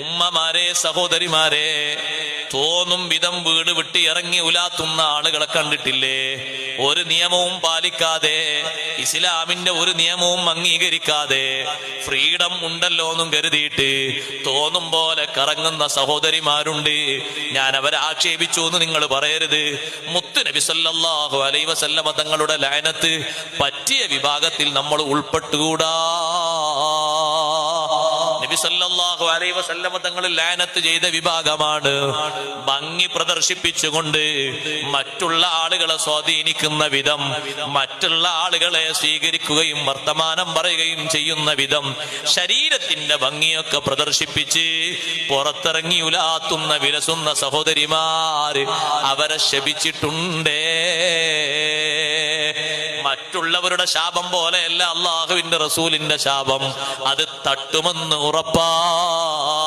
ഉമ്മമാരെ, സഹോദരിമാരെ, തോന്നും വിധം വീട് വിട്ട് ഇറങ്ങി ഉലാത്തുന്ന ആളുകളെ കണ്ടിട്ടില്ലേ? ഒരു നിയമവും പാലിക്കാതെ, ഇസ്ലാമിന്റെ ഒരു നിയമവും അംഗീകരിക്കാതെ ഫ്രീഡം ഉണ്ടല്ലോ എന്നും കരുതിയിട്ട് തോന്നും പോലെ കറങ്ങുന്ന സഹോദരിമാരുണ്ട്. ഞാൻ അവരെ ആക്ഷേപിച്ചു എന്ന് നിങ്ങൾ പറയരുത്. മുത്ത് നബി സല്ലല്ലാഹു അലൈഹി വസല്ലമ തങ്ങളുടെ ലഅനത്ത് പറ്റിയ വിഭാഗത്തിൽ നമ്മൾ ഉൾപ്പെട്ടുകൂടാ. നബി സല്ലല്ലാഹു അലൈഹി വസല്ലമ തങ്ങൾ ലഅനത്ത് ചെയ്ത വിഭാഗമാണ് ഭംഗി പ്രദർശിപ്പിച്ചുകൊണ്ട് മറ്റുള്ള ആളുകളെ സ്വാധീനിക്കുന്ന വിധം, മറ്റുള്ള ആളുകളെ സ്വീകരിക്കുകയും വർത്തമാനം പറയുകയും ചെയ്യുന്ന വിധം ശരീരത്തിന്റെ ഭംഗിയൊക്കെ പ്രദർശിപ്പിച്ച് പുറത്തിറങ്ങി ഉലാത്തുന്ന വിലസുന്ന സഹോദരിമാര് അവരെ ശപിച്ചിട്ടുണ്ടേ. മറ്റുള്ളവരുടെ ശാപം പോലെയല്ല അള്ളാഹുവിന്റെ റസൂലിന്റെ ശാപം. അത് തട്ടുമെന്ന് ഉറപ്പാ.